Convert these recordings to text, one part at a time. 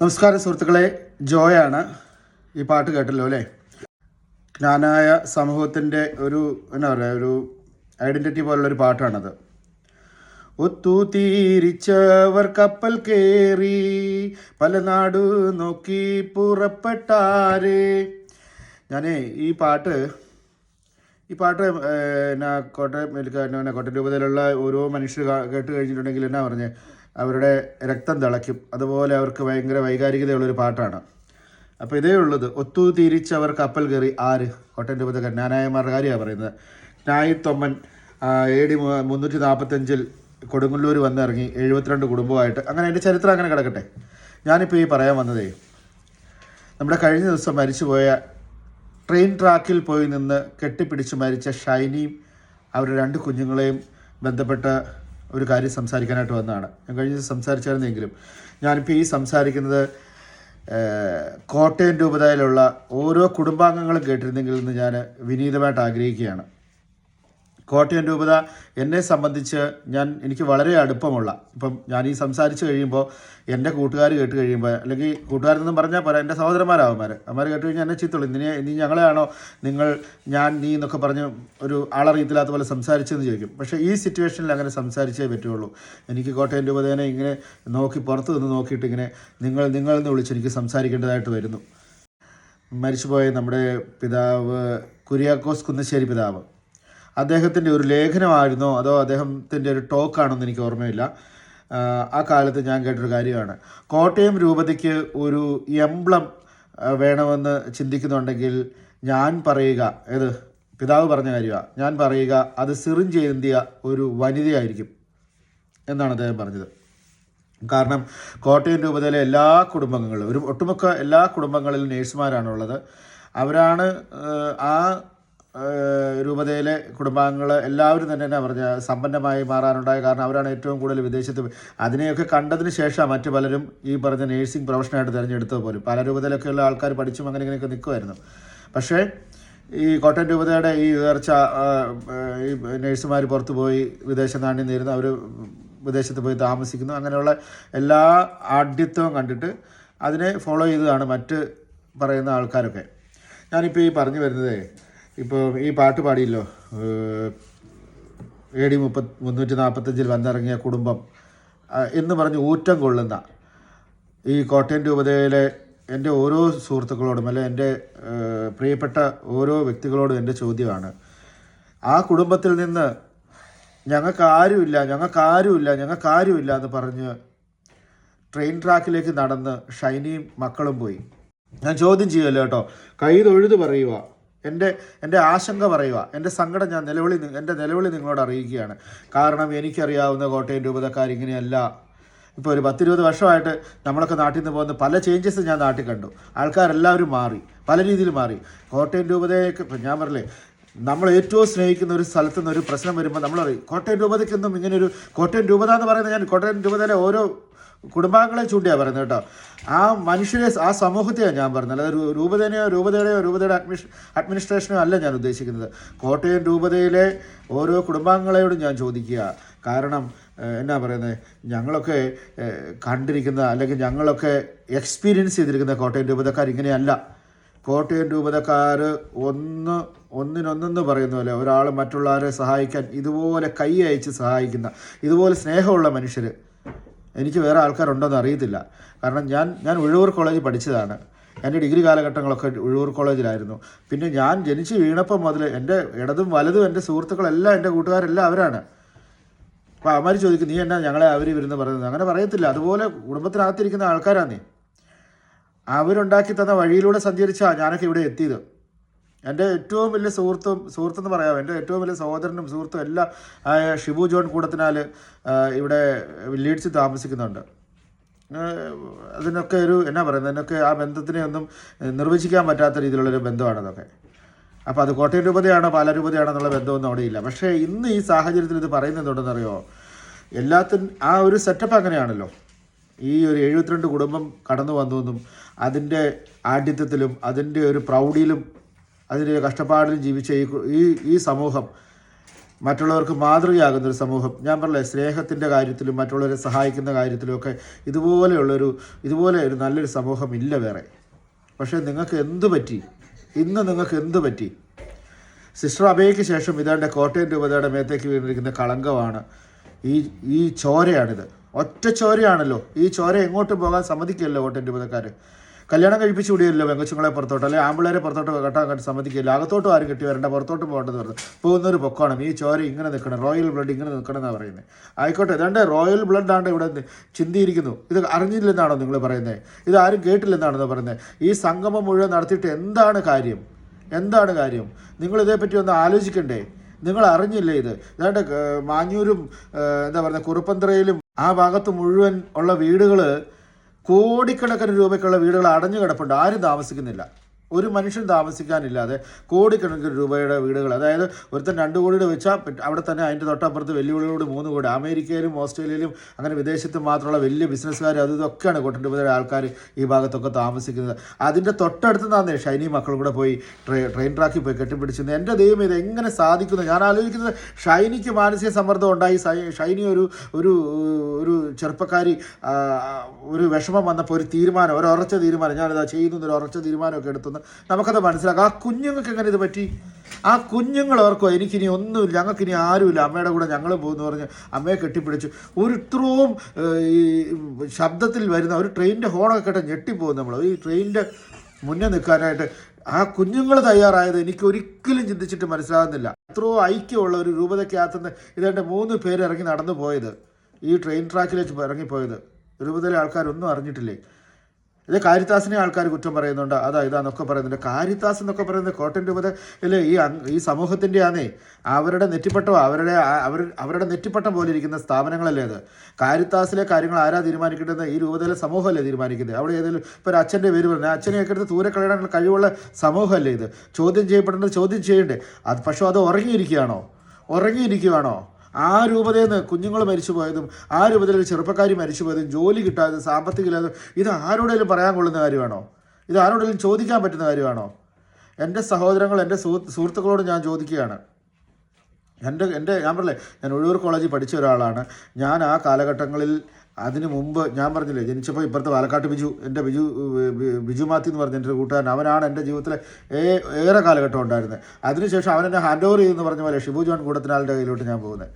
നമസ്കാരം സുഹൃത്തുക്കളെ, ജോയാണ്. ഈ പാട്ട് കേട്ടല്ലോ അല്ലേ? ജ്ഞാനായ സമൂഹത്തിൻ്റെ എന്താ പറയുക, ഒരു ഐഡൻറ്റിറ്റി പോലുള്ളൊരു പാട്ടാണത്. ഒത്തുതീരിച്ചവർ കപ്പൽ കയറി പല നാടു നോക്കി പുറപ്പെട്ടാരേ. ഞാനേ ഈ പാട്ട് കോട്ടയം രൂപതയിലുള്ള ഓരോ മനുഷ്യർ കേട്ട് കഴിഞ്ഞിട്ടുണ്ടെങ്കിൽ എന്നാ പറഞ്ഞ് അവരുടെ രക്തം തിളയ്ക്കും. അതുപോലെ അവർക്ക് ഭയങ്കര വൈകാരികതയുള്ളൊരു പാട്ടാണ്. അപ്പോൾ ഇതേ ഉള്ളത്. ഒത്തുതീരിച്ചവർ കപ്പൽ കയറി ആര്? കോട്ടയം രൂപതക്കാരൻ ജ്ഞാനായമാരുടെ കാര്യമാണ് പറയുന്നത്. ജ്ഞായിത്തൊമ്മൻ AD 345 കൊടുങ്ങല്ലൂർ വന്നിറങ്ങി 72 കുടുംബമായിട്ട്. അങ്ങനെ അതിൻ്റെ ചരിത്രം അങ്ങനെ കിടക്കട്ടെ. ഞാനിപ്പോൾ ഈ പറയാൻ വന്നതേ, നമ്മുടെ കഴിഞ്ഞ ദിവസം മരിച്ചുപോയ ട്രെയിൻ ട്രാക്കിൽ പോയി നിന്ന് കെട്ടിപ്പിടിച്ച് മരിച്ച ഷൈനിയും അവരുടെ 2 കുഞ്ഞുങ്ങളെയും ബന്ധപ്പെട്ട ഒരു കാര്യം സംസാരിക്കാനായിട്ട് വന്നതാണ്. ഞാൻ കഴിഞ്ഞ ദിവസം സംസാരിച്ചായിരുന്നെങ്കിലും ഞാനിപ്പോൾ ഈ സംസാരിക്കുന്നത് കോട്ടയം രൂപതയിലുള്ള ഓരോ കുടുംബാംഗങ്ങളും കേട്ടിരുന്നെങ്കിൽ എന്ന് ഞാൻ വിനീതമായിട്ട് ആഗ്രഹിക്കുകയാണ്. കോട്ടയം രൂപത എന്നെ സംബന്ധിച്ച് എനിക്ക് വളരെ അടുപ്പമുള്ള, ഇപ്പം ഞാൻ ഈ സംസാരിച്ച് കഴിയുമ്പോൾ എൻ്റെ കൂട്ടുകാർ കേട്ട് കഴിയുമ്പോൾ, അല്ലെങ്കിൽ കൂട്ടുകാരെന്നും പറഞ്ഞാൽ പോരാ, എൻ്റെ സഹോദരന്മാരാവന്മാർ കേട്ട് കഴിഞ്ഞാൽ എന്നെ ചീത്തുള്ളൂ. നീ ഞങ്ങളെയാണോ നീ എന്നൊക്കെ പറഞ്ഞ് ഒരു ആളറിയത്തില്ലാത്ത പോലെ സംസാരിച്ചെന്ന് ചോദിക്കും. പക്ഷേ ഈ സിറ്റുവേഷനിൽ അങ്ങനെ സംസാരിച്ചേ പറ്റുള്ളൂ. എനിക്ക് കോട്ടയം രൂപതേനെ ഇങ്ങനെ പുറത്ത് നിന്ന് നോക്കിയിട്ട് ഇങ്ങനെ നിങ്ങളെന്ന് വിളിച്ച് എനിക്ക് സംസാരിക്കേണ്ടതായിട്ട് വരുന്നു. മരിച്ചുപോയ നമ്മുടെ പിതാവ് കുര്യാക്കോസ് കുന്നശ്ശേരി പിതാവ്, അദ്ദേഹത്തിൻ്റെ ഒരു ലേഖനമായിരുന്നോ അതോ അദ്ദേഹത്തിൻ്റെ ഒരു ടോക്കാണെന്ന് എനിക്ക് ഓർമ്മയില്ല. ആ കാലത്ത് ഞാൻ കേട്ടൊരു കാര്യമാണ്, കോട്ടയം രൂപതയ്ക്ക് ഒരു എംബ്ലം വേണമെന്ന് ചിന്തിക്കുന്നുണ്ടെങ്കിൽ ഞാൻ പറയുക, പിതാവ് പറഞ്ഞ കാര്യമാണ്, ഞാൻ പറയുക അത് സിറിഞ്ച് ഏന്തിയ ഒരു വനിതയായിരിക്കും എന്നാണ് അദ്ദേഹം പറഞ്ഞത്. കാരണം കോട്ടയം രൂപതയിലെ എല്ലാ കുടുംബങ്ങളും, ഒട്ടുമിക്ക എല്ലാ കുടുംബങ്ങളിലും നേഴ്സുമാരാണുള്ളത്. അവരാണ് ആ രൂപതയിലെ കുടുംബാംഗങ്ങൾ എല്ലാവരും തന്നെ എന്നാ പറഞ്ഞാൽ സമ്പന്നമായി മാറാനുണ്ടായ കാരണം അവരാണ് ഏറ്റവും കൂടുതൽ വിദേശത്ത്. അതിനെയൊക്കെ കണ്ടതിന് ശേഷം മറ്റു പലരും ഈ പറഞ്ഞ നേഴ്സിംഗ് പ്രൊഫഷനായിട്ട് തിരഞ്ഞെടുത്തത് പോലും. പല രൂപതയിലൊക്കെയുള്ള ആൾക്കാർ പഠിച്ചും ഇങ്ങനെയൊക്കെ നിൽക്കുമായിരുന്നു. പക്ഷേ ഈ കോട്ടയം രൂപതയുടെ ഈ ഉയർച്ച, ഈ നേഴ്സുമാർ പുറത്തു പോയി വിദേശ നാണ്യം നേരുന്നു, അവർ വിദേശത്ത് പോയി താമസിക്കുന്നു, അങ്ങനെയുള്ള എല്ലാ ആഢ്യത്വവും കണ്ടിട്ട് അതിനെ ഫോളോ ചെയ്തതാണ് മറ്റ് പറയുന്ന ആൾക്കാരൊക്കെ. ഞാനിപ്പോൾ ഈ പറഞ്ഞു വരുന്നത്, ഇപ്പോൾ ഈ പാട്ട് പാടിയല്ലോ, AD 345 വന്നിറങ്ങിയ കുടുംബം എന്ന് പറഞ്ഞ് ഊറ്റം കൊള്ളുന്ന ഈ കോട്ടയം രൂപതയിലെ എൻ്റെ ഓരോ സുഹൃത്തുക്കളോടും, അല്ലെ എൻ്റെ പ്രിയപ്പെട്ട ഓരോ വ്യക്തികളോടും എൻ്റെ ചോദ്യമാണ്, ആ കുടുംബത്തിൽ നിന്ന് ഞങ്ങൾക്കാരുമില്ല എന്ന് പറഞ്ഞ് ട്രെയിൻ ട്രാക്കിലേക്ക് നടന്ന് ഷൈനിയും മക്കളും പോയി. ഞാൻ ചോദ്യം ചെയ്യുമല്ലോ കേട്ടോ, കൈ തൊഴുത് പറയുക, എൻ്റെ ആശങ്ക പറയുക, എൻ്റെ സങ്കടം എൻ്റെ നിലവിളി നിങ്ങളോട് അറിയിക്കുകയാണ്. കാരണം എനിക്കറിയാവുന്ന കോട്ടയം രൂപതക്കാരിങ്ങനെയല്ല. ഇപ്പോൾ ഒരു 10-20 വർഷമായിട്ട് നമ്മളൊക്കെ നാട്ടിൽ നിന്ന് പോകുന്ന പല ചേഞ്ചസ് ഞാൻ നാട്ടിൽ കണ്ടു. ആൾക്കാരെല്ലാവരും മാറി, പല രീതിയിൽ മാറി. കോട്ടയം രൂപതയൊക്കെ ഇപ്പം ഞാൻ പറഞ്ഞില്ലേ, നമ്മൾ ഏറ്റവും സ്നേഹിക്കുന്ന ഒരു സ്ഥലത്തു നിന്ന് ഒരു പ്രശ്നം വരുമ്പോൾ നമ്മൾ പറയും കോട്ടയം രൂപതയ്ക്കൊന്നും ഇങ്ങനൊരു, കോട്ടയം രൂപത എന്ന് പറയുന്നത് ഞാൻ കോട്ടയം രൂപതയിലെ ഓരോ കുടുംബാംഗങ്ങളെ ചൂണ്ടിയാണ് പറയുന്നത് കേട്ടോ. ആ മനുഷ്യരെ, ആ സമൂഹത്തെയാണ് ഞാൻ പറഞ്ഞത്, അല്ലാതെ രൂപതയുടെ അഡ്മിനിസ്ട്രേഷനോ അല്ല ഞാൻ ഉദ്ദേശിക്കുന്നത്. കോട്ടയം രൂപതയിലെ ഓരോ കുടുംബാംഗങ്ങളോടും ഞാൻ ചോദിക്കുക. കാരണം എന്നാ പറയുന്നത്, ഞങ്ങളൊക്കെ കണ്ടിരിക്കുന്ന, അല്ലെങ്കിൽ ഞങ്ങളൊക്കെ എക്സ്പീരിയൻസ് ചെയ്തിരിക്കുന്ന കോട്ടയം രൂപതക്കാർ ഇങ്ങനെയല്ല. കോട്ടയം രൂപതക്കാർ ഒന്നിനൊന്നെന്ന് പറയുന്ന പോലെ ഒരാൾ മറ്റുള്ളവരെ സഹായിക്കാൻ ഇതുപോലെ കൈ അയച്ച് സഹായിക്കുന്ന, ഇതുപോലെ സ്നേഹമുള്ള മനുഷ്യർ എനിക്ക് വേറെ ആൾക്കാരുണ്ടോയെന്ന് അറിയത്തില്ല. കാരണം ഞാൻ ഉഴവൂർ കോളേജിൽ പഠിച്ചതാണ്. എൻ്റെ ഡിഗ്രി കാലഘട്ടങ്ങളൊക്കെ ഉഴവൂർ കോളേജിലായിരുന്നു. പിന്നെ ഞാൻ ജനിച്ച് വീണപ്പം മുതൽ എൻ്റെ ഇടതും വലതും എൻ്റെ സുഹൃത്തുക്കളെല്ലാം, എൻ്റെ കൂട്ടുകാരെല്ലാം അവരാണ്. അപ്പോൾ അവന്മാർ ചോദിക്കും, നീ എന്നാ ഞങ്ങളെ ഇവരെന്ന് പറയുന്നത്? അങ്ങനെ പറയത്തില്ല. അതുപോലെ കുടുംബത്തിനകത്തിരിക്കുന്ന ആൾക്കാരാന്നേ, അവരുണ്ടാക്കി തന്ന വഴിയിലൂടെ സഞ്ചരിച്ചാണ് ഞാനൊക്കെ ഇവിടെ എത്തിയത്. എൻ്റെ ഏറ്റവും വലിയ സുഹൃത്തെന്ന് പറയാം, എൻ്റെ ഏറ്റവും വലിയ സഹോദരനും സുഹൃത്തും എല്ലാം ഷിബു ജോൺ കൂടത്തിനാൽ ഇവിടെ ലീഡ്സിൽ താമസിക്കുന്നുണ്ട്. അതിനൊക്കെ എന്നാ പറയുന്നത്, അതിനൊക്കെ ആ ബന്ധത്തിനെ ഒന്നും നിർവചിക്കാൻ പറ്റാത്ത രീതിയിലുള്ളൊരു ബന്ധമാണതൊക്കെ. അപ്പോൾ അത് കോട്ടയം രൂപതയാണോ പാലാ രൂപതയാണോ എന്നുള്ള ബന്ധമൊന്നും അവിടെ ഇല്ല. പക്ഷേ ഇന്ന് ഈ സാഹചര്യത്തിൽ ഇത് പറയുന്നത് എന്തുകൊണ്ടെന്നറിയോ, എല്ലാത്തിനും ആ ഒരു സെറ്റപ്പ് അങ്ങനെയാണല്ലോ. ഈ ഒരു 72 കുടുംബം കടന്നു വന്നുവെന്നും അതിൻ്റെ ആഢ്യത്വത്തിലും അതിൻ്റെ ഒരു പ്രൗഢിയിലും അതിൻ്റെ കഷ്ടപ്പാടിലും ജീവിച്ച ഈ സമൂഹം മറ്റുള്ളവർക്ക് മാതൃകയാകുന്നൊരു സമൂഹം. ഞാൻ പറഞ്ഞില്ലേ, സ്നേഹത്തിൻ്റെ കാര്യത്തിലും മറ്റുള്ളവരെ സഹായിക്കുന്ന കാര്യത്തിലുമൊക്കെ ഇതുപോലെ ഒരു നല്ലൊരു സമൂഹം ഇല്ല വേറെ. പക്ഷേ നിങ്ങൾക്ക് എന്തു പറ്റി? ഇന്ന് നിങ്ങൾക്ക് എന്തു പറ്റി? സിസ്റ്റർ അഭയയ്ക്ക് ശേഷം ഇതാണ്ട് കോട്ടയം രൂപതയുടെ മേത്തേക്ക് വീണിരിക്കുന്ന കളങ്കമാണ് ഈ ചോരയാണിത്. ഒറ്റ ചോരയാണല്ലോ. ഈ ചോര എങ്ങോട്ടും പോകാൻ സമ്മതിക്കില്ലല്ലോ കോട്ടയം രൂപതക്കാർ. കല്യാണം കഴിപ്പിച്ചു വിടുകയല്ലോ പെങ്കൊച്ചുങ്ങളെ പുറത്തോട്ട്, അല്ലെങ്കിൽ ആമ്പിള്ളേരെ പുറത്തോട്ട് കെട്ടാൻ സമ്മതിക്കില്ല. അകത്തോട്ടും ആരും കെട്ടി വരേണ്ട, പുറത്തോട്ട് പോകേണ്ടത് പറഞ്ഞു പോകുന്നൊരു പൊക്കമാണ്. ഈ ചോര ഇങ്ങനെ നിൽക്കണം, റോയൽ ബ്ലഡ് ഇങ്ങനെ നിൽക്കണം എന്നാണ് പറയുന്നത്. ആയിക്കോട്ടെ, ഏതാണ്ട് റോയൽ ബ്ലഡാണ്ട് ഇവിടെ ചിന്തിയിരിക്കുന്നു. ഇത് അറിഞ്ഞില്ലെന്നാണോ നിങ്ങൾ പറയുന്നത്? ഇത് ആരും കേട്ടില്ലെന്നാണോ പറയുന്നത്? ഈ സംഗമം മുഴുവൻ നടത്തിയിട്ട് എന്താണ് കാര്യം? നിങ്ങൾ ഇതേപ്പറ്റി ഒന്ന് ആലോചിക്കണ്ടേ? നിങ്ങൾ അറിഞ്ഞില്ലേ ഇത്? ഏതാണ്ട് മാഞ്ഞൂരും കുറുപ്പന്തറയിലും ആ ഭാഗത്ത് മുഴുവൻ ഉള്ള വീടുകൾ, കോടിക്കണക്കിന് രൂപയ്ക്കുള്ള വീടുകൾ അടഞ്ഞു കിടപ്പുണ്ട്. ആരും താമസിക്കുന്നില്ല. ഒരു മനുഷ്യൻ താമസിക്കാനില്ലാതെ കോടിക്കണക്കിന് രൂപയുടെ വീടുകൾ. അതായത് ഒരുത്തൻ 2 കോടിയുടെ വെച്ചാൽ അവിടെ തന്നെ അതിൻ്റെ തൊട്ടപ്പുറത്ത് വെല്ലുവിളിയോട് 3 കോടി. അമേരിക്കയിലും ഓസ്ട്രേലിയയിലും അങ്ങനെ വിദേശത്തും മാത്രമുള്ള വലിയ ബിസിനസ്സുകാർ ഇതൊക്കെയാണ് കോട്ടയം രൂപതയുടെ ആൾക്കാർ ഈ ഭാഗത്തൊക്കെ താമസിക്കുന്നത്. അതിൻ്റെ തൊട്ടടുത്ത് നിന്നാണ് ഷൈനി മക്കളും കൂടെ പോയി ട്രെയിൻ ട്രാക്കിൽ പോയി കെട്ടിപ്പിടിച്ചത്. എൻ്റെ ദൈവം, ഇത് എങ്ങനെ സാധിക്കുന്നു? ഞാൻ ആലോചിക്കുന്നത്, ഷൈനിക്ക് മാനസിക സമ്മർദ്ദം ഉണ്ടായി. ഷൈനി ഒരു ചെറുപ്പക്കാരി ഒരു വിഷമം വന്നപ്പോൾ ഒരു തീരുമാനം, ഒരു ഉറച്ച തീരുമാനം, ഞാനിതാ ചെയ്യുന്ന ഒരു ഉറച്ച തീരുമാനമൊക്കെ എടുത്തുനിന്ന് നമുക്കത് മനസ്സിലാക്കാം. ആ കുഞ്ഞുങ്ങൾക്ക് എങ്ങനെ ഇത് പറ്റി? ആ കുഞ്ഞുങ്ങൾ ഓർക്കോ, എനിക്കിനി ഒന്നുമില്ല, ഞങ്ങൾക്കിനി ആരുമില്ല, അമ്മയുടെ കൂടെ ഞങ്ങൾ പോകുന്നു പറഞ്ഞ് അമ്മയെ കെട്ടിപ്പിടിച്ചു. ഇത്രയും ഈ ശബ്ദത്തിൽ വരുന്ന ഒരു ട്രെയിനിൻ്റെ ഹോണൊക്കെ കേട്ട് ഞെട്ടിപ്പോകും നമ്മൾ. ഈ ട്രെയിനിൻ്റെ മുന്നേ നിൽക്കാനായിട്ട് ആ കുഞ്ഞുങ്ങൾ തയ്യാറായത് എനിക്ക് ഒരിക്കലും ചിന്തിച്ചിട്ട് മനസ്സിലാകുന്നില്ല. എത്രയോ ഐക്യമുള്ള ഒരു രൂപതയ്ക്കകത്തുനിന്ന് ഇതേണ്ട 3 പേര് ഇറങ്ങി നടന്നു പോയത്, ഈ ട്രെയിൻ ട്രാക്കിലേക്ക് ഇറങ്ങിപ്പോയത്. രൂപതയിലെ ആൾക്കാരൊന്നും അറിഞ്ഞിട്ടില്ലേ? ഇത് കാരിത്താസിനെ ആൾക്കാർ കുറ്റം പറയുന്നുണ്ട്, ഇതാന്നൊക്കെ പറയുന്നുണ്ട്. കാരിത്താസ് എന്നൊക്കെ പറയുന്നത് കോട്ടയം രൂപതയിലെ ഈ സമൂഹത്തിൻ്റെ ആണേ. അവരുടെ നെറ്റിപ്പട്ടം, അവരുടെ നെറ്റിപ്പട്ടം പോലെ ഇരിക്കുന്ന സ്ഥാപനങ്ങളല്ലേ അത്. കാരിത്താസിലെ കാര്യങ്ങൾ ആരാ തീരുമാനിക്കേണ്ടത്? ഈ രൂപതയിലെ സമൂഹമല്ലേ തീരുമാനിക്കുന്നത്. അവിടെ ഏതെങ്കിലും ഇപ്പോൾ ഒരു അച്ഛൻ്റെ പേര് പറഞ്ഞാൽ അച്ഛനെയൊക്കെ എടുത്ത് ദൂരെ കളയാനുള്ള കഴിവുള്ള സമൂഹമല്ലേ ഇത്. ചോദ്യം ചെയ്യപ്പെടേണ്ടത് ചോദ്യം ചെയ്യണ്ടേ? പക്ഷേ അത് ഉറങ്ങിയിരിക്കുകയാണോ? ആ രൂപതയിൽ നിന്ന് കുഞ്ഞുങ്ങൾ മരിച്ചു പോയതും, ആ രൂപതയിൽ ചെറുപ്പക്കാരി മരിച്ചു പോയതും, ജോലി കിട്ടാതെ, സാമ്പത്തികമില്ലാതെ, ഇത് ആരോടെങ്കിലും പറയാൻ കൊള്ളുന്ന കാര്യമാണോ? ഇത് ആരോടെങ്കിലും ചോദിക്കാൻ പറ്റുന്ന കാര്യമാണോ? എൻ്റെ സഹോദരങ്ങൾ, എൻ്റെ സുഹൃത്തുക്കളോട് ഞാൻ ചോദിക്കുകയാണ്. ഞാൻ പറഞ്ഞില്ലേ, ഞാൻ ഉഴൂർ കോളേജിൽ പഠിച്ച ഒരാളാണ്. ഞാൻ ആ കാലഘട്ടങ്ങളിൽ, അതിന് മുമ്പ് ഞാൻ പറഞ്ഞില്ലേ, ജനിച്ചപ്പോൾ ഇപ്പുറത്ത് പാലക്കാട്ട് എൻ്റെ ബിജു മാത്യു എന്ന് പറഞ്ഞ എൻ്റെ കൂട്ടുകാരൻ, അവനാണ് എൻ്റെ ജീവിതത്തിലെ ഏറെ കാലഘട്ടം ഉണ്ടായിരുന്നത്. അതിനുശേഷം അവനെന്നെ ഹാൻഡ് ഓവർ ചെയ്തെന്ന് പറഞ്ഞ പോലെ ഷിബു ജോൺ കൂടത്തിനാളുടെ കയ്യിലോട്ട് ഞാൻ പോകുന്നത്.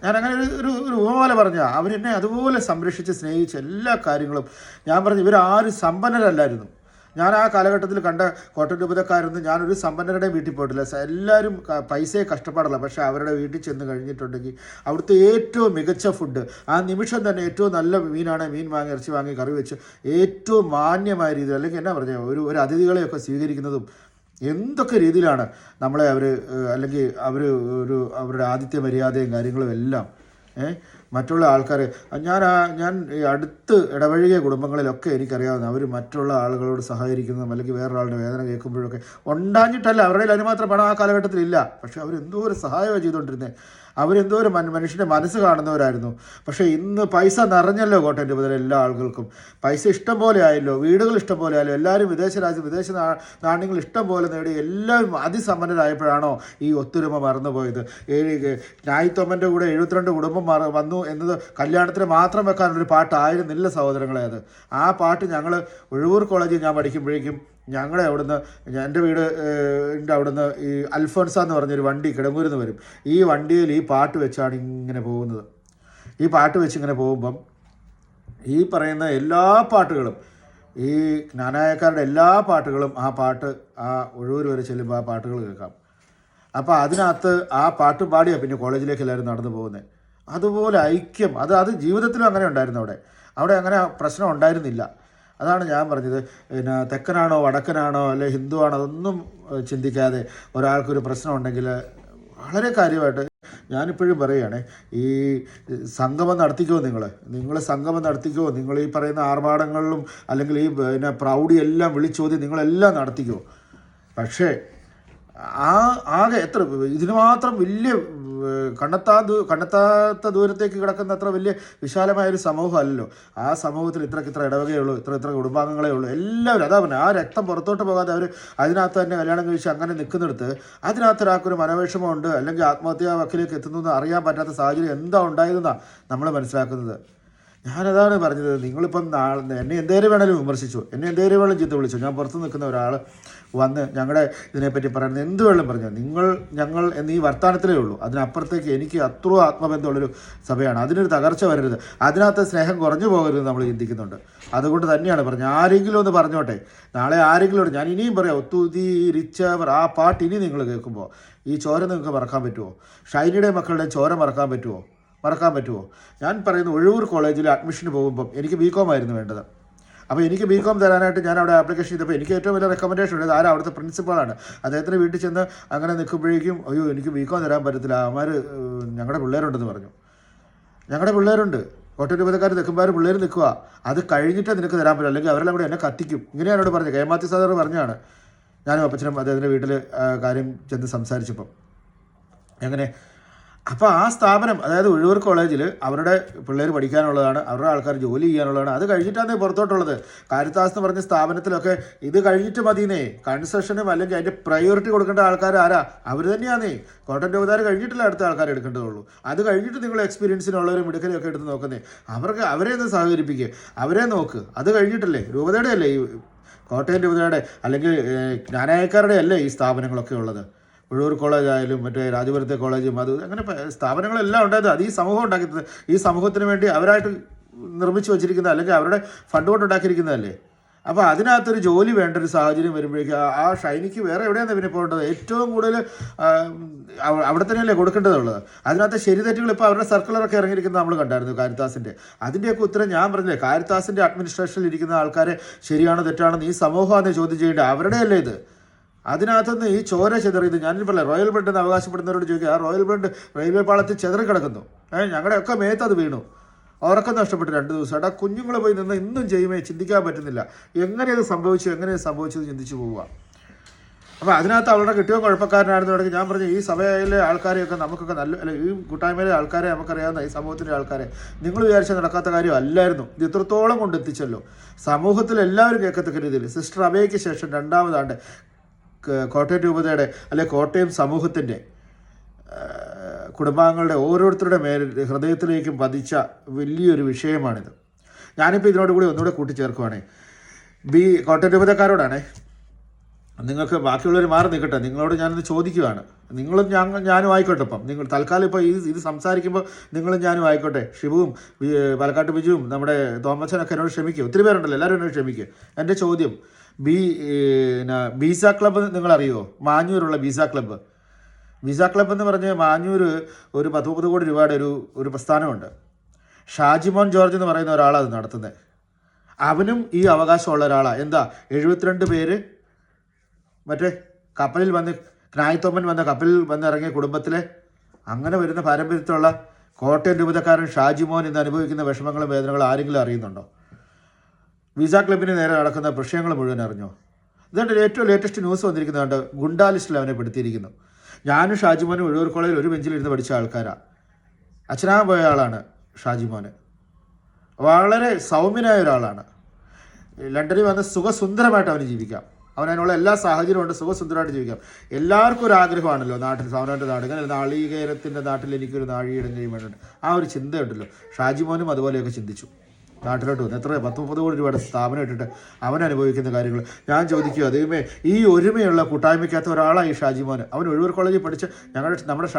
ഞാൻ അങ്ങനെ ഒരു ഉപമ പറഞ്ഞാൽ അവരെന്നെ അതുപോലെ സംരക്ഷിച്ച് സ്നേഹിച്ച് എല്ലാ കാര്യങ്ങളും. ഞാൻ പറഞ്ഞു, ഇവരാരും സമ്പന്നരല്ലായിരുന്നു. ഞാൻ ആ കാലഘട്ടത്തിൽ കണ്ട കോട്ടയം രൂപതക്കാരൊന്നും ഞാനൊരു സമ്പന്നരുടെ വീട്ടിൽ പോയിട്ടില്ല. എല്ലാവരും പൈസയെ കഷ്ടപ്പാടില്ല. പക്ഷേ അവരുടെ വീട്ടിൽ ചെന്ന് കഴിഞ്ഞിട്ടുണ്ടെങ്കിൽ അവിടുത്തെ ഏറ്റവും മികച്ച ഫുഡ്, ആ നിമിഷം തന്നെ ഏറ്റവും നല്ല മീനാണ്, മീൻ വാങ്ങി, ഇറച്ചി വാങ്ങി, കറി വെച്ച് ഏറ്റവും മാന്യമായ രീതിയിൽ, അല്ലെങ്കിൽ എന്നാ പറഞ്ഞാൽ ഒരു അതിഥികളെയൊക്കെ സ്വീകരിക്കുന്നതും എന്തൊക്കെ രീതിയിലാണ് നമ്മളെ അല്ലെങ്കിൽ അവരുടെ ആതിഥ്യ മര്യാദയും കാര്യങ്ങളും എല്ലാം. മറ്റുള്ള ആൾക്കാർ, ഞാൻ ഈ അടുത്ത് ഇടപഴകിയ കുടുംബങ്ങളിലൊക്കെ എനിക്കറിയാവുന്ന അവർ മറ്റുള്ള ആളുകളോട് സഹകരിക്കുന്നതും അല്ലെങ്കിൽ വേറൊരാളുടെ വേദന കേൾക്കുമ്പോഴൊക്കെ ഉണ്ടാഞ്ഞിട്ടല്ല, അവരുടെ അതിന് മാത്രം പണം ആ കാലഘട്ടത്തിലില്ല. പക്ഷെ അവരെന്തോ ഒരു സഹായമാണ് ചെയ്തുകൊണ്ടിരുന്നത്. അവരെന്തോ ഒരു മനുഷ്യൻ്റെ മനസ്സ് കാണുന്നവരായിരുന്നു. പക്ഷേ ഇന്ന് പൈസ നിറഞ്ഞല്ലോ കോട്ടയം രൂപതയിലെ എല്ലാ ആളുകൾക്കും. പൈസ ഇഷ്ടം പോലെ ആയല്ലോ, വീടുകൾ ഇഷ്ടം പോലെ ആയല്ലോ, എല്ലാവരും വിദേശ നാണ്യങ്ങൾ ഇഷ്ടം പോലെ നേടി, എല്ലാവരും അതിസമ്പന്നരായപ്പോഴാണോ ഈ ഒത്തൊരുമ മറന്നുപോയത്? ഞായിത്തോമ്മൻ്റെ കൂടെ 72 കുടുംബം വന്നു എന്നത് കല്യാണത്തിന് മാത്രം വെക്കാനുള്ളൊരു പാട്ടായിരുന്നില്ല സഹോദരങ്ങളെ. ആ പാട്ട് ഞങ്ങൾ ഉഴവൂർ കോളേജിൽ ഞാൻ പഠിക്കുമ്പോഴേക്കും ഞങ്ങളെ അവിടുന്ന്, എൻ്റെ വീടിൻ്റെ അവിടുന്ന് ഈ അൽഫോൻസ എന്ന് പറഞ്ഞൊരു വണ്ടി കിടങ്ങൂരിൽ നിന്ന് വരും. ഈ വണ്ടിയിൽ ഈ പാട്ട് വെച്ചാണ് ഇങ്ങനെ പോകുന്നത്. ഈ പാട്ട് വെച്ച് ഇങ്ങനെ പോകുമ്പം ഈ പറയുന്ന എല്ലാ പാട്ടുകളും, ഈ ജ്ഞാനായക്കാരുടെ എല്ലാ പാട്ടുകളും, ആ ഉഴവൂർ വരെ ചെല്ലുമ്പോൾ ആ പാട്ടുകൾ കേൾക്കാം. അപ്പോൾ അതിനകത്ത് ആ പാട്ട് പാടിയാണ് പിന്നെ കോളേജിലേക്ക് എല്ലാവരും നടന്നു പോകുന്നത്. അതുപോലെ ഐക്യം, അത് ജീവിതത്തിലും അങ്ങനെ ഉണ്ടായിരുന്നു. അവിടെ അങ്ങനെ പ്രശ്നം ഉണ്ടായിരുന്നില്ല. അതാണ് ഞാൻ പറഞ്ഞത്. പിന്നെ തെക്കനാണോ വടക്കനാണോ അല്ലെ ഹിന്ദു ആണോ അതൊന്നും ചിന്തിക്കാതെ ഒരാൾക്കൊരു പ്രശ്നം ഉണ്ടെങ്കിൽ വളരെ കാര്യമായിട്ട് ഞാനിപ്പോഴും പറയുകയാണ്, ഈ സംഗമം നടത്തിക്കുമോ നിങ്ങൾ സംഗമം നടത്തിക്കുമോ? നിങ്ങൾ ഈ പറയുന്ന ആർഭാടങ്ങളിലും അല്ലെങ്കിൽ ഈ പിന്നെ പ്രൗഢി എല്ലാം വിളിച്ചോതി നിങ്ങളെല്ലാം നടത്തിക്കുമോ? പക്ഷേ ആകെ ഇതിന് മാത്രം വലിയ കണ്ടെത്താത്ത ദൂരത്തേക്ക് കിടക്കുന്ന അത്ര വലിയ വിശാലമായൊരു സമൂഹമല്ലല്ലോ. ആ സമൂഹത്തിൽ ഇത്ര ഇടവകയുള്ളൂ, ഇത്ര കുടുംബാംഗങ്ങളേ ഉള്ളൂ. എല്ലാവരും അതാ പറഞ്ഞത്, ആ രക്തം പുറത്തോട്ട് പോകാതെ അവർ അതിനകത്ത് തന്നെ കല്യാണം കഴിച്ച് അങ്ങനെ നിൽക്കുന്നിടത്ത് അതിനകത്തൊരാൾക്കൊരു മനോവിഷമമുണ്ട്, അല്ലെങ്കിൽ ആത്മഹത്യാ വക്കിലേക്ക് എത്തുന്നു എന്ന് അറിയാൻ പറ്റാത്ത സാഹചര്യം എന്താ ഉണ്ടായതെന്നാണ് നമ്മൾ മനസ്സിലാക്കുന്നത്. ഞാനതാണ് പറഞ്ഞത്. നിങ്ങളിപ്പം എന്നെ എന്തേലും വേണേലും വിമർശിച്ചു, എന്നെ എന്തേലും വേണം ചീത്ത വിളിച്ചു. ഞാൻ പുറത്ത് നിൽക്കുന്ന ഒരാൾ വന്ന് ഞങ്ങളുടെ ഇതിനെപ്പറ്റി പറയുന്നത് എന്ത് വേണം പറഞ്ഞു, ഞങ്ങൾ എന്നീ വർത്തമാനത്തിലേ ഉള്ളൂ. അതിനപ്പുറത്തേക്ക് എനിക്ക് അത്ര ആത്മബന്ധമുള്ളൊരു സഭയാണ്. അതിനൊരു തകർച്ച വരരുത്, അതിനകത്ത് സ്നേഹം കുറഞ്ഞു പോകരുത് നമ്മൾ ചിന്തിക്കുന്നുണ്ട്. അതുകൊണ്ട് തന്നെയാണ് പറഞ്ഞത്. ആരെങ്കിലും ഒന്ന് പറഞ്ഞോട്ടെ, നാളെ ആരെങ്കിലും ഞാൻ ഇനിയും പറയാം, ഒത്തുതിരിച്ചവർ ആ പാട്ട് ഇനി നിങ്ങൾ കേൾക്കുമ്പോൾ ഈ ചോര നിങ്ങൾക്ക് മറക്കാൻ പറ്റുമോ? ഷൈനിയുടെ മക്കളുടെ ചോര മറക്കാൻ പറ്റുമോ? ഞാൻ പറയുന്നത്, ഒഴൂർ കോളേജിൽ അഡ്മിഷന് പോകുമ്പം എനിക്ക് BCom ആയിരുന്നു വേണ്ടത്. അപ്പോൾ എനിക്ക് BCom തരാനായിട്ട് ഞാൻ അവിടെ ആപ്ലിക്കേഷൻ ചെയ്തപ്പോൾ എനിക്ക് ഏറ്റവും വലിയ റെക്കമെൻഡേഷൻ ഉണ്ട്. ആരാ? അവിടുത്തെ പ്രിൻസിപ്പാളാണ്. അദ്ദേഹത്തിന് വീട്ടിൽ ചെന്ന് അങ്ങനെ നിൽക്കുമ്പോഴേക്കും അയ്യോ എനിക്ക് BCom തരാൻ പറ്റത്തില്ല, അവന്മാർ ഞങ്ങളുടെ പിള്ളേരുണ്ടെന്ന് പറഞ്ഞു. ഞങ്ങളുടെ പിള്ളേരുണ്ട്, കോട്ടയം രൂപതക്കാർ നിൽക്കുമ്പോൾ പിള്ളേർ നിൽക്കുക, അത് കഴിഞ്ഞിട്ട് നിനക്ക് തരാൻ പറ്റില്ല, അല്ലെങ്കിൽ അവരെല്ലാം കൂടെ എന്നെ കത്തിക്കും. ഇങ്ങനെയാണ് എന്നോട് പറഞ്ഞത്. KM സാർ പറഞ്ഞാണ്. ഞാനും അപ്പച്ചനും അദ്ദേഹത്തിൻ്റെ വീട്ടിൽ കാര്യം ചെന്ന് സംസാരിച്ചപ്പം എങ്ങനെ. അപ്പോൾ ആ സ്ഥാപനം, അതായത് ഒഴൂർ കോളേജിൽ അവരുടെ പിള്ളേർ പഠിക്കാനുള്ളതാണ്, അവരുടെ ആൾക്കാർ ജോലി ചെയ്യാനുള്ളതാണ്. അത് കഴിഞ്ഞിട്ടാണ് പുറത്തോട്ടുള്ളത്. കാരിത്താസ് എന്ന് പറഞ്ഞ സ്ഥാപനത്തിലൊക്കെ ഇത് കഴിഞ്ഞിട്ട് മതിയെന്നേ. കൺസെഷനും അല്ലെങ്കിൽ അതിൻ്റെ പ്രയോറിറ്റി കൊടുക്കേണ്ട ആൾക്കാർ ആരാ? അവർ തന്നെയാന്നേ. കോട്ടയം രൂപതാർ കഴിഞ്ഞിട്ടില്ല അടുത്ത ആൾക്കാർ എടുക്കേണ്ടതുള്ളൂ. അത് കഴിഞ്ഞിട്ട് നിങ്ങൾ എക്സ്പീരിയൻസിനുള്ളവരും മിടുക്കലൊക്കെ എടുത്ത് നോക്കുന്നേ. അവരെ ഒന്ന് സഹകരിപ്പിക്കുക, അവരെ നോക്ക്. അത് കഴിഞ്ഞിട്ടല്ലേ, രൂപതയുടെ അല്ലേ ഈ കോട്ടയം രൂപതയുടെ അല്ലെങ്കിൽ ജ്ഞാനായക്കാരുടെ അല്ലേ ഈ സ്ഥാപനങ്ങളൊക്കെ ഉള്ളത്. ഒഴൂർ കോളേജ് ആയാലും മറ്റേ രാജപുരത്തെ കോളേജും അത് അങ്ങനെ സ്ഥാപനങ്ങളെല്ലാം ഉണ്ടായത് അത് ഈ സമൂഹം ഉണ്ടാക്കിയത്, ഈ സമൂഹത്തിന് വേണ്ടി അവരായിട്ട് നിർമ്മിച്ച് വെച്ചിരിക്കുന്നത്, അല്ലെങ്കിൽ അവരുടെ ഫണ്ട് കൊണ്ട് ഉണ്ടാക്കിയിരിക്കുന്നതല്ലേ. അപ്പോൾ അതിനകത്തൊരു ജോലി വേണ്ട ഒരു സാഹചര്യം വരുമ്പോഴേക്കും ആ ഷൈനിക്ക് വേറെ എവിടെയാണ് പിന്നെ പോകേണ്ടത്? ഏറ്റവും കൂടുതൽ അവിടെ തന്നെയല്ലേ കൊടുക്കേണ്ടതുള്ളത്. അതിനകത്ത് ശരി തെറ്റുകൾ ഇപ്പോൾ അവരുടെ സർക്കുലറൊക്കെ ഇറങ്ങിയിരിക്കുന്നത് നമ്മൾ കണ്ടായിരുന്നു കാരിത്താസിൻ്റെ. അതിൻ്റെയൊക്കെ ഉത്തരം ഞാൻ പറഞ്ഞില്ലേ, കാരിത്താസിൻ്റെ അഡ്മിനിസ്ട്രേഷനിൽ ഇരിക്കുന്ന ആൾക്കാരെ ശരിയാണോ തെറ്റാണോ ഈ സമൂഹമാണ് ചോദ്യം ചെയ്യേണ്ടത്, അവരുടെ അല്ലേ ഇത്. അതിനകത്തുനിന്ന് ഈ ചോര ചെതറിയത് ഞാനിപ്പോൾ റോയൽ ബ്ലഡ് എന്ന് അവകാശപ്പെടുന്നവരോട് ചോദിക്കുക, ആ റോയൽ ബ്ലഡ് റെയിൽവേ പാളത്തിൽ ചെതറി കിടക്കുന്നു. ഞങ്ങളുടെയൊക്കെ മേത്തത് വീണു, ഉറക്കം നഷ്ടപ്പെട്ടു 2 ദിവസം. ആ കുഞ്ഞുങ്ങൾ പോയി നിന്ന് ഇന്നും ചെയ്യുമേ ചിന്തിക്കാൻ പറ്റുന്നില്ല. എങ്ങനെ സംഭവിച്ചത് ചിന്തിച്ചു പോവുക. അപ്പോൾ അതിനകത്ത് അവളുടെ കിട്ടിയോ കുഴപ്പക്കാരനായിരുന്നു. ഞാൻ പറഞ്ഞു, ഈ സഭയിലെ ആൾക്കാരെയൊക്കെ നമുക്കൊക്കെ അല്ല, ഈ കൂട്ടായ്മയിലെ ആൾക്കാരെ നമുക്കറിയാവുന്ന ഈ സമൂഹത്തിൻ്റെ ആൾക്കാരെ നിങ്ങൾ വിചാരിച്ചാൽ നടക്കാത്ത കാര്യം അല്ലായിരുന്നു. ഇത് ഇത്രത്തോളം കൊണ്ടെത്തിച്ചല്ലോ. സമൂഹത്തിൽ എല്ലാവരും കേൾക്കത്തക്ക രീതിയിൽ സിസ്റ്റർ അഭയയ്ക്ക് ശേഷം 2ാമതാണ്ട് കോട്ടയം രൂപതയുടെ അല്ലെ കോട്ടയം സമൂഹത്തിൻ്റെ കുടുംബാംഗങ്ങളുടെ ഓരോരുത്തരുടെ ഹൃദയത്തിലേക്കും പതിച്ച വലിയൊരു വിഷയമാണിത്. ഞാനിപ്പോൾ ഇതിനോട് കൂടി ഒന്നുകൂടെ കൂട്ടിച്ചേർക്കുവാണേ. കോട്ടയം രൂപതക്കാരോടാണേ, നിങ്ങൾക്ക് ബാക്കിയുള്ളവർ മാറി നിൽക്കട്ടെ, നിങ്ങളോട് ഞാനൊന്ന് ചോദിക്കുകയാണ്. നിങ്ങളും ഞാനും ആയിക്കോട്ടെ. ഇപ്പം നിങ്ങൾ തൽക്കാലം ഇപ്പോൾ ഇത് സംസാരിക്കുമ്പോൾ നിങ്ങളും ഞാനും ആയിക്കോട്ടെ. ഷിബുവും പാലക്കാട്ട് ബിജുവും നമ്മുടെ തോമച്ചനൊക്കെ എന്നോട് ക്ഷമിക്കുക. ഒത്തിരി പേരുണ്ടല്ലോ, എല്ലാവരും എന്നോട് ക്ഷമിക്കുക. എൻ്റെ ചോദ്യം, ബീസ ക്ലബ്ബ് നിങ്ങളറിയുമോ? മാഞ്ഞൂരുള്ള ബീസ ക്ലബ്ബ് എന്ന് പറഞ്ഞ് മാഞ്ഞൂർ ഒരു 10-30 കോടി രൂപയുടെ ഒരു പ്രസ്ഥാനമുണ്ട്. ഷാജിമോൻ ജോർജ് എന്ന് പറയുന്ന ഒരാളാണ് അത് നടത്തുന്നത്. അവനും ഈ അവകാശമുള്ള ഒരാളാണ്. എന്താ, 72 പേര് മറ്റേ കപ്പലിൽ വന്ന് ക്നായിത്തോമൻ വന്ന കപ്പലിൽ വന്നിറങ്ങിയ കുടുംബത്തിലെ അങ്ങനെ വരുന്ന പാരമ്പര്യത്തിലുള്ള കോട്ടയം രൂപതക്കാരൻ ഷാജിമോൻ ഇന്ന് അനുഭവിക്കുന്ന വിഷമങ്ങളും വേദനകളും ആരെങ്കിലും അറിയുന്നുണ്ടോ? വിസ ക്ലബിന് നേരെ നടക്കുന്ന പ്രശ്നങ്ങൾ മുഴുവൻ അറിഞ്ഞോ? ഇതുകൊണ്ട് ഏറ്റവും ലേറ്റസ്റ്റ് ന്യൂസ് വന്നിരിക്കുന്നതുകൊണ്ട് ഗുണ്ടാ ലിസ്റ്റിൽ അവനെ പെടുത്തിയിരിക്കുന്നു. ഞാനും ഷാജിമോനും ഒഴൂർ കോളേജിൽ ഒരു ബെഞ്ചിലിരുന്ന് പഠിച്ച ആൾക്കാരാണ്. അച്ഛനാൻ പോയ ആളാണ് ഷാജിമോന്. വളരെ സൗമ്യനായ ഒരാളാണ്. ലണ്ടനിൽ വന്ന് സുഖസുന്ദരമായിട്ട് അവന് ജീവിക്കാം. അവനതിനുള്ള എല്ലാ സാഹചര്യവും ഉണ്ട്, സുഖസുന്ദരമായിട്ട് ജീവിക്കാം. എല്ലാവർക്കും ഒരു ആഗ്രഹമാണല്ലോ നാട്ടിൽ, സൗനൻ്റെ നാട്, ഇങ്ങനെ നാളികേരത്തിൻ്റെ നാട്ടിൽ എനിക്കൊരു നാഴിയിടം കഴിയുമ്പോഴുണ്ട് ആ ഒരു ചിന്തയുണ്ടല്ലോ. ഷാജിമോനും അതുപോലെയൊക്കെ ചിന്തിച്ചു. നാട്ടിലോട്ട് വന്നു. എത്ര 10-30 കോടി രൂപയുടെ സ്ഥാപനം ഇട്ടിട്ട് അവൻ അനുഭവിക്കുന്ന കാര്യങ്ങൾ ഞാൻ ചോദിക്കുക. ദൈവമേ, ഈ ഒരുമയുള്ള കൂട്ടായ്മയ്ക്കകത്ത് ഒരാളായി ഷാജിമോൻ. അവൻ ഒഴൂർ കോളേജിൽ പഠിച്ച് നമ്മുടെ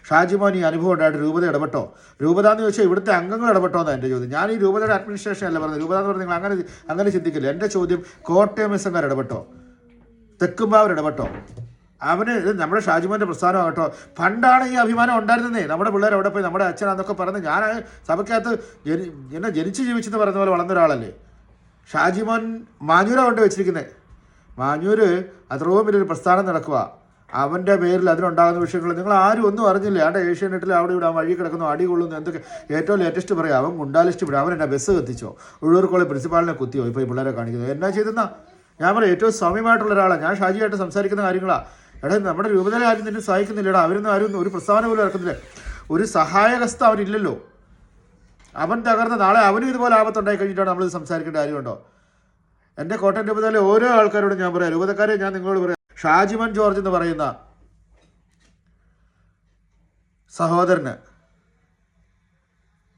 ഷാജിമോൻ ഈ അനുഭവം ഉണ്ടായിട്ട് രൂപത ഇടപെട്ടോ? രൂപത എന്ന് ചോദിച്ചാൽ ഇവിടുത്തെ അംഗങ്ങൾ ഇടപെട്ടോ എന്നാണ് എൻ്റെ ചോദ്യം. ഞാൻ ഈ രൂപതയുടെ അഡ്മിനിസ്ട്രേഷൻ അല്ല പറഞ്ഞത്. രൂപത എന്ന് പറഞ്ഞാൽ നിങ്ങൾ അങ്ങനെ ചിന്തിക്കില്ല. എൻ്റെ ചോദ്യം, കോട്ടയം എസ്എംകാർ ഇടപെട്ടോ? തെക്കുംപാവർ ഇടപെട്ടോ? അവന് നമ്മുടെ ഷാജിമോൻ്റെ പ്രസ്ഥാനം കേട്ടോ. പണ്ടാണ് ഈ അഭിമാനം ഉണ്ടായിരുന്നേ. നമ്മുടെ പിള്ളേർ എവിടെ പോയി, നമ്മുടെ അച്ഛനാന്നൊക്കെ പറഞ്ഞ് ഞാൻ സഭയ്ക്കകത്ത് എന്നെ ജനിച്ച് ജീവിച്ചെന്ന് പറയുന്ന പോലെ വളർന്ന ഒരാളല്ലേ ഷാജിമോൻ. മാഞ്ഞൂരാണ് കൊണ്ട് വെച്ചിരിക്കുന്നത്. മാഞ്ഞൂർ അത്രയും വലിയൊരു പ്രസ്ഥാനം നടക്കുക. അവൻ്റെ പേരിൽ അതിനുണ്ടാകുന്ന വിഷയങ്ങൾ നിങ്ങൾ ആരും ഒന്നും അറിഞ്ഞില്ല. അവിടെ ഏഷ്യാനെറ്റിൽ അവിടെ ഇവിടെ വഴി കിടക്കുന്നു, അടി കൊള്ളുന്നു, എന്തൊക്കെ ഏറ്റവും ലേറ്റസ്റ്റ് പറയാം. അവൻ ഗുണ്ടാലിസ്റ്റ് വിടാം. അവൻ എന്നെ ബസ് കത്തിച്ചോ, ഉള്ളൂർ കോളേജ് പ്രിൻസിപ്പാളിനെ കുത്തിയോ, ഇപ്പോൾ ഈ പിള്ളേരെ കാണിക്കുന്നത് എന്നാ ചെയ്തെന്നാ ഞാൻ പറയാം. ഏറ്റവും സൗമ്യമായിട്ടുള്ള ഒരാളാണ് ഞാൻ. ഷാജിയായിട്ട് സംസാരിക്കുന്ന കാര്യങ്ങളാണ്. എടാ നമ്മുടെ രൂപതയിലെ ആരും നിന്നെ സഹായിക്കുന്നില്ലടാ, അവരൊന്നും ആരും ഒരു പ്രസ്താവന പോലും ഇറക്കുന്നില്ല, ഒരു സഹായഹസ്ത അവനില്ലല്ലോ. അവൻ തകർന്ന നാളെ അവനും ഇതുപോലെ ആപത്തുണ്ടായി കഴിഞ്ഞിട്ടാണ് നമ്മളിത് സംസാരിക്കേണ്ട കാര്യമുണ്ടോ? എൻ്റെ കോട്ടയം രൂപതയിലെ ഓരോ ആൾക്കാരോടും ഞാൻ പറയാം, രൂപതക്കാരെ ഞാൻ നിങ്ങളോട് പറയാം, ഷാജിമൻ ജോർജ് എന്ന് പറയുന്ന സഹോദരന്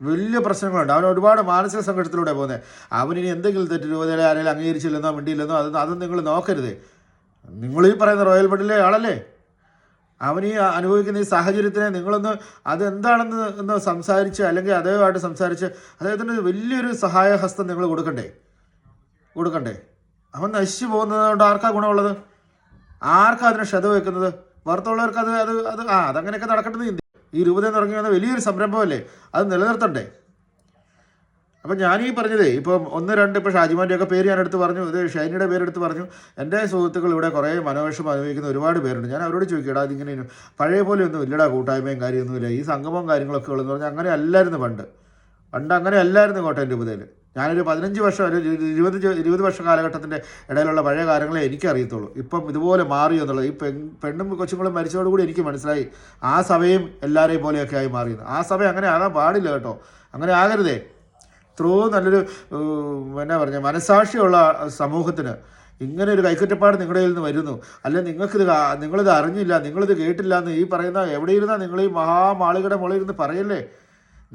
വലിയ പ്രശ്നങ്ങളുണ്ട്. അവൻ ഒരുപാട് മാനസിക സംഘർഷത്തിലൂടെ പോകുന്നത്. അവനിനി എന്തെങ്കിലും തെറ്റ് രൂപതയിലെ ആരെങ്കിലും അംഗീകരിച്ചില്ലെന്നോ മിണ്ടിയില്ലെന്നോ അതൊന്നും നിങ്ങൾ നോക്കരുത്. നിങ്ങൾ ഈ പറയുന്ന റോയൽ ബഡിലെ ആളല്ലേ, അവൻ ഈ അനുഭവിക്കുന്ന ഈ സാഹചര്യത്തിനെ നിങ്ങളൊന്ന് അതെന്താണെന്ന് സംസാരിച്ച്, അല്ലെങ്കിൽ അദ്ദേഹമായിട്ട് സംസാരിച്ച് അദ്ദേഹത്തിന് വലിയൊരു സഹായഹസ്തം നിങ്ങൾ കൊടുക്കണ്ടേ. അവൻ നശിച്ചു പോകുന്നത് കൊണ്ട് ആർക്കാ ഗുണമുള്ളത്? ആർക്കാ അതിനെ ക്ഷത വെക്കുന്നത്? പുറത്തുള്ളവർക്ക് അതങ്ങനെയൊക്കെ നടക്കേണ്ടത്. ഈ രൂപതയിൽ ഇറങ്ങി വന്ന വലിയൊരു സംരംഭമല്ലേ, അത് നിലനിർത്തണ്ടേ. അപ്പം ഞാനീ പറഞ്ഞതേ ഇപ്പം 1-2 ഇപ്പോൾ ഷാജിമാൻ്റെയൊക്കെ പേര് ഞാൻ എടുത്ത് പറഞ്ഞു, ഇത് ഷൈനിയുടെ പേരെടുത്ത് പറഞ്ഞു. എൻ്റെ സുഹൃത്തുക്കൾ ഇവിടെ കുറേ മനോവിഷം അനുഭവിക്കുന്ന ഒരുപാട് പേരുണ്ട്. ഞാൻ അവരോട് ചോദിക്കടാ, അതിങ്ങനെ പഴയ പോലെ ഒന്നും ഇല്ലടാ, കൂട്ടായ്മയും കാര്യമൊന്നുമില്ല, ഈ സംഗമവും കാര്യങ്ങളൊക്കെ ഉള്ളതെന്ന് പറഞ്ഞാൽ അങ്ങനെ അല്ലായിരുന്നു പണ്ട് അങ്ങനെ അല്ലായിരുന്നു കോട്ടയം രൂപതയിൽ. ഞാനൊരു 15 വർഷം ഒരു 20 വർഷ കാലഘട്ടത്തിൻ്റെ ഇടയിലുള്ള പഴയ കാര്യങ്ങളെ എനിക്കറിയത്തുള്ളൂ. ഇപ്പം ഇതുപോലെ മാറി എന്നുള്ളത് ഈ പെണ്ണും കൊച്ചുങ്ങളും മരിച്ചതോടുകൂടി എനിക്ക് മനസ്സിലായി ആ സഭയും എല്ലാവരെയും പോലെയൊക്കെ ആയി മാറിയെന്ന്. ആ സഭ അങ്ങനെ ആകാൻ പാടില്ല കേട്ടോ, അങ്ങനെ ആകരുതേ. ഇത്രയും നല്ലൊരു എന്നാ പറഞ്ഞ മനസാക്ഷിയുള്ള സമൂഹത്തിന് ഇങ്ങനെ ഒരു കൈക്കുറ്റപ്പാട് നിങ്ങളുടെ കയ്യിൽ നിന്ന് വരുന്നു, അല്ലെ നിങ്ങളിത് അറിഞ്ഞില്ല, നിങ്ങളിത് കേട്ടില്ല എന്ന് ഈ പറയുന്ന എവിടെ ഇരുന്നാൽ നിങ്ങൾ ഈ മഹാമാളികയുടെ മുകളിൽ ഇരുന്ന് പറയല്ലേ.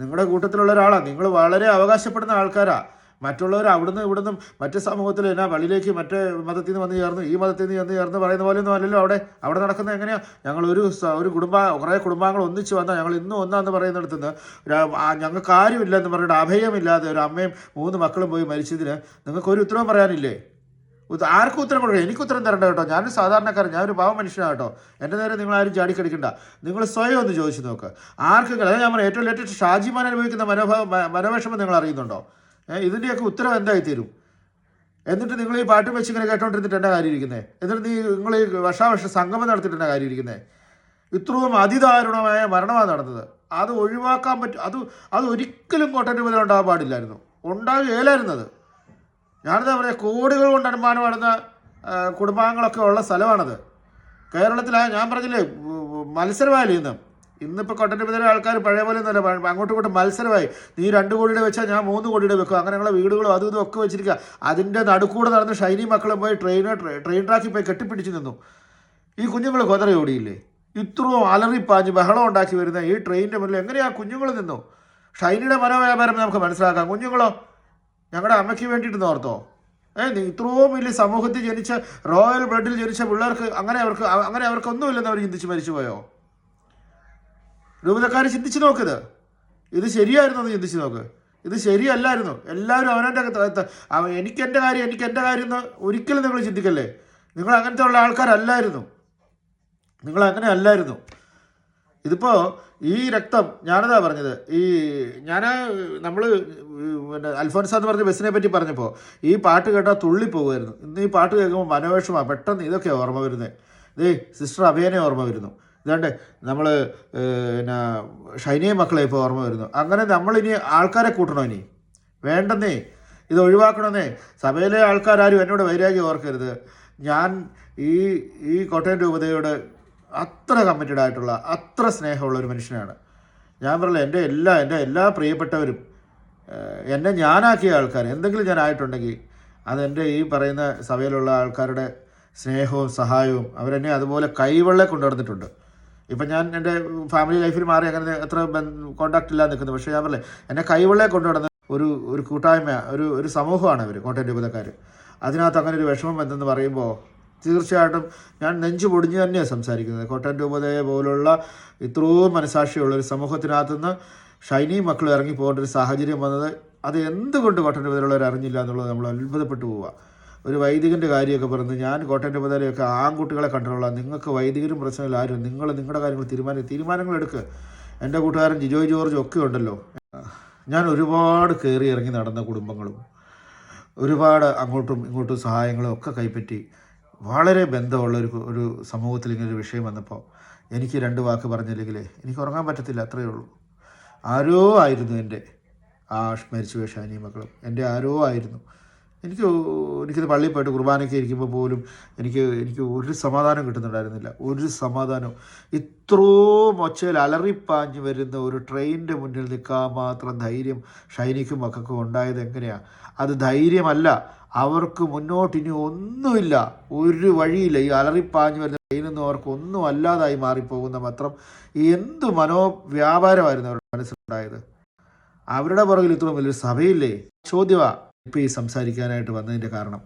നിങ്ങളുടെ കൂട്ടത്തിലുള്ള ഒരാളാണ്, നിങ്ങൾ വളരെ അവകാശപ്പെടുന്ന ആൾക്കാരാ. മറ്റുള്ളവർ അവിടുന്ന് ഇവിടുന്നും മറ്റു സമൂഹത്തിൽ എന്നാ പള്ളിയിലേക്ക് മറ്റേ മതത്തിൽ നിന്ന് വന്ന് ചേർന്നു, ഈ മതത്തിൽ നിന്ന് വന്ന് ചേർന്ന് പറയുന്ന പോലെയൊന്നും അല്ലല്ലോ അവിടെ നടക്കുന്നത്. എങ്ങനെയാണ് ഞങ്ങൾ ഒരു കുറേ കുടുംബാംഗങ്ങൾ ഒന്നിച്ച് വന്നാൽ ഞങ്ങൾ ഇന്നും ഒന്നാന്ന് പറയുന്നിടത്തുനിന്ന് ഞങ്ങൾക്ക് ആരുമില്ലെന്ന് പറഞ്ഞിട്ട് അഭയമില്ലാതെ ഒരു അമ്മയും 3 മക്കളും പോയി മരിച്ചതിന് നിങ്ങൾക്കൊരു ഉത്തരവും പറയാനില്ലേ? ആർക്കും ഉത്തരം കൊടുക്കുക, എനിക്ക് ഉത്തരം തരണ്ട കേട്ടോ. ഞാനൊരു സാധാരണക്കാരൻ, ഞാനൊരു പാവ മനുഷ്യനാണ് കേട്ടോ. എൻ്റെ നേരെ നിങ്ങൾ ആരും ചാടിക്കടിക്കണ്ട. നിങ്ങൾ സ്വയം ഒന്ന് ചോദിച്ചു നോക്ക്. ആർക്കെങ്കിലും അതായത് ഞാൻ പറയാം, ഏറ്റവും ലേറ്റസ്റ്റ് ഷാജിമാൻ അനുഭവിക്കുന്ന മനോവിഷമം നിങ്ങൾ അറിയുന്നുണ്ടോ? ഇതിൻ്റെയൊക്കെ ഉത്തരം എന്തായി തീരും? എന്നിട്ട് നിങ്ങൾ ഈ പാട്ടും വെച്ച് ഇങ്ങനെ കേട്ടോണ്ടിരുന്നിട്ട് എൻ്റെ കാര്യം ഇരിക്കുന്നത്? എന്നിട്ട് നിങ്ങൾ ഈ വർഷാവർഷ സംഗമം നടത്തിയിട്ട് എൻ്റെ കാര്യം ഇരിക്കുന്നത്? ഇത്രയും അതിദാരുണമായ മരണമാണ് നടന്നത്. അത് ഒഴിവാക്കാൻ പറ്റും. അത് ഒരിക്കലും കോട്ടയം രൂപതയിൽ ഉണ്ടാകാൻ പാടില്ലായിരുന്നു, ഉണ്ടാകുകയില്ലായിരുന്നത്. ഞാനെന്താ പറയുക, കോടികൾ കൊണ്ട് അനുമാനമാടുന്ന കുടുംബാംഗങ്ങളൊക്കെ ഉള്ള സ്ഥലമാണത്. കേരളത്തിലാണ് ഞാൻ പറഞ്ഞില്ലേ മത്സരമായില്ലേ ഇന്നിപ്പോൾ കോട്ടയം രൂപതയിലെ ആൾക്കാർ പഴയ പോലെ ഒന്നുമല്ല, അങ്ങോട്ടും ഇങ്ങോട്ടും മത്സരമായി. നീ 2 കോടിയുടെ വെച്ചാൽ ഞാൻ 3 കോടിയുടെ വെക്കും, അങ്ങനെയുള്ള വീടുകളും അതും ഇതും ഒക്കെ വെച്ചിരിക്കുക. അതിൻ്റെ നടുക്കൂടെ നടന്ന് ഷൈനി മക്കളും പോയി ട്രെയിൻ ട്രാക്കിൽ പോയി കെട്ടിപ്പിടിച്ച് നിന്നു. ഈ കുഞ്ഞുങ്ങൾ കൊതറി ഓടിയില്ലേ? ഇത്രയും അലറിപ്പാഞ്ഞ് ബഹളം ഉണ്ടാക്കി വരുന്ന ഈ ട്രെയിനിൻ്റെ മുന്നിൽ എങ്ങനെയാ കുഞ്ഞുങ്ങൾ നിന്നു? ഷൈനിയുടെ മനോവ്യാപാരം നമുക്ക് മനസ്സിലാക്കാം. കുഞ്ഞുങ്ങളോ ഞങ്ങളുടെ അമ്മയ്ക്ക് വേണ്ടിയിട്ട് ഓർത്തോ? ഇത്രയും വലിയ സമൂഹത്തിൽ ജനിച്ച റോയൽ ബ്ലഡിൽ ജനിച്ച പിള്ളേർക്ക് അങ്ങനെ അവർക്കൊന്നുമില്ലെന്ന് അവർ ചിന്തിച്ച് മരിച്ചുപോയോ? രൂപതക്കാർ ചിന്തിച്ച് നോക്കിത്, ഇത് ശരിയായിരുന്നു എന്ന് ചിന്തിച്ച് നോക്ക്. ഇത് ശരിയല്ലായിരുന്നു. എല്ലാവരും അവനവൻ്റെ എനിക്കെൻ്റെ കാര്യം എന്ന് ഒരിക്കലും നിങ്ങൾ ചിന്തിക്കല്ലേ. നിങ്ങൾ അങ്ങനത്തെ ഉള്ള ആൾക്കാരല്ലായിരുന്നു, നിങ്ങൾ അങ്ങനെ അല്ലായിരുന്നു. ഇതിപ്പോൾ ഈ രക്തം ഞാനതാ പറഞ്ഞത്. നമ്മൾ പിന്നെ അൽഫോൻസ എന്ന് പറഞ്ഞ ബസ്സിനെ പറ്റി പറഞ്ഞപ്പോൾ ഈ പാട്ട് കേട്ടാൽ തുള്ളിപ്പോകുമായിരുന്നു. ഇന്ന് ഈ പാട്ട് കേൾക്കുമ്പോൾ മനോവേഷമാണ്, പെട്ടെന്ന് ഇതൊക്കെയാണ് ഓർമ്മ വരുന്നത്. സിസ്റ്റർ അഭയനെ ഓർമ്മ വരുന്നു, ഇതാണ്ട് നമ്മൾ പിന്നെ ഷൈനിയെ മക്കളെ ഇപ്പോൾ ഓർമ്മ വരുന്നു. അങ്ങനെ നമ്മളിനി ആൾക്കാരെ കൂട്ടണോ? ഇനി വേണ്ടെന്നേ, ഇത് ഒഴിവാക്കണമെന്നേ. സഭയിലെ ആൾക്കാരും എന്നോട് വൈരാഗ്യം ഓർക്കരുത്. ഞാൻ ഈ കോട്ടയം രൂപതയോട് അത്ര കമ്മിറ്റഡ് ആയിട്ടുള്ള അത്ര സ്നേഹമുള്ള ഒരു മനുഷ്യനാണ്. ഞാൻ പറഞ്ഞില്ല, എൻ്റെ എല്ലാ പ്രിയപ്പെട്ടവരും എന്നെ ഞാനാക്കിയ ആൾക്കാർ എന്തെങ്കിലും ഞാൻ ആയിട്ടുണ്ടെങ്കിൽ അതെൻ്റെ ഈ പറയുന്ന സഭയിലുള്ള ആൾക്കാരുടെ സ്നേഹവും സഹായവും അവരെന്നെ അതുപോലെ കൈവെള്ളെ കൊണ്ടുവന്നിട്ടുണ്ട്. ഇപ്പം ഞാൻ എൻ്റെ ഫാമിലി ലൈഫിൽ മാറി അങ്ങനെ അത്ര കോണ്ടാക്ട് ഇല്ലാതെ നിൽക്കുന്നു. പക്ഷേ ഞാൻ പറഞ്ഞില്ലേ, എന്നെ കൈവെള്ളെ കൊണ്ടുവന്ന ഒരു കൂട്ടായ്മ, ഒരു സമൂഹമാണ് അവർ കോട്ടയം രൂപതക്കാർ. അതിനകത്ത് അങ്ങനെ ഒരു വിഷമം എന്തെന്ന് പറയുമ്പോൾ തീർച്ചയായിട്ടും ഞാൻ നെഞ്ചു പൊടിഞ്ഞ് തന്നെയാണ് സംസാരിക്കുന്നത്. കോട്ടയം രൂപതയെ പോലുള്ള ഇത്രയും മനസാക്ഷിയുള്ള ഒരു സമൂഹത്തിനകത്തുനിന്ന് ഷൈനി മക്കൾ ഇറങ്ങി പോകേണ്ട ഒരു സാഹചര്യം വന്നത് അത് എന്തുകൊണ്ട് കോട്ടയം രൂപതയിലുള്ളവർ അറിഞ്ഞില്ല എന്നുള്ളത് നമ്മൾ അത്ഭുതപ്പെട്ടു പോവുക. ഒരു വൈദികൻ്റെ കാര്യമൊക്കെ പറഞ്ഞ് ഞാൻ കോട്ടയം രൂപതയിലൊക്കെ ആൺകുട്ടികളെ കണ്ടിട്ടുള്ള, നിങ്ങൾക്ക് വൈദികരും പ്രശ്നമില്ല, ആരും നിങ്ങളുടെ കാര്യങ്ങൾ തീരുമാനങ്ങൾ എടുക്കുക. എൻ്റെ കൂട്ടുകാരൻ ജിജോയ് ജോർജ് ഒക്കെ ഉണ്ടല്ലോ. ഞാൻ ഒരുപാട് കയറി ഇറങ്ങി നടന്ന കുടുംബങ്ങളും ഒരുപാട് അങ്ങോട്ടും ഇങ്ങോട്ടും സഹായങ്ങളും ഒക്കെ കൈപ്പറ്റി വളരെ ബന്ധമുള്ള ഒരു സമൂഹത്തിൽ ഇങ്ങനൊരു വിഷയം വന്നപ്പോൾ എനിക്ക് 2 വാക്ക് പറഞ്ഞില്ലെങ്കിലേ എനിക്ക് ഉറങ്ങാൻ പറ്റത്തില്ല. അത്രയേ ഉള്ളൂ. ആരോ ആയിരുന്നു എൻ്റെ മരിച്ചുപോയ ഷാനി മക്കളും, എൻ്റെ ആരോ ആയിരുന്നു. എനിക്ക് എനിക്കിത് പള്ളിയിൽ പോയിട്ട് കുർബാനയ്ക്ക് ഇരിക്കുമ്പോൾ പോലും എനിക്ക് ഒരു സമാധാനം കിട്ടുന്നുണ്ടായിരുന്നില്ല, ഒരു സമാധാനം. ഇത്രയും ഒച്ചയിൽ അലറിപ്പാഞ്ഞ് വരുന്ന ഒരു ട്രെയിനിൻ്റെ മുന്നിൽ നിൽക്കാൻ മാത്രം ധൈര്യം ഷൈനിക്കും മക്കൾക്കും ഉണ്ടായത് എങ്ങനെയാണ്? അത് ധൈര്യമല്ല, അവർക്ക് മുന്നോട്ട് ഇനി ഒന്നുമില്ല, ഒരു വഴിയില്ല. ഈ അലറിപ്പാഞ്ഞ് വരുന്ന ട്രെയിനൊന്നും അവർക്ക് ഒന്നും അല്ലാതായി മാറിപ്പോകുന്ന മാത്രം എന്ത് മനോവ്യാപാരമായിരുന്നു അവരുടെ മനസ്സിലുണ്ടായത്. അവരുടെ പുറകിൽ ഇത്രയും വലിയൊരു സഭയില്ലേ? ചോദ്യമാണ് ഇപ്പോൾ ഈ സംസാരിക്കാനായിട്ട് വന്നതിൻ്റെ കാരണം.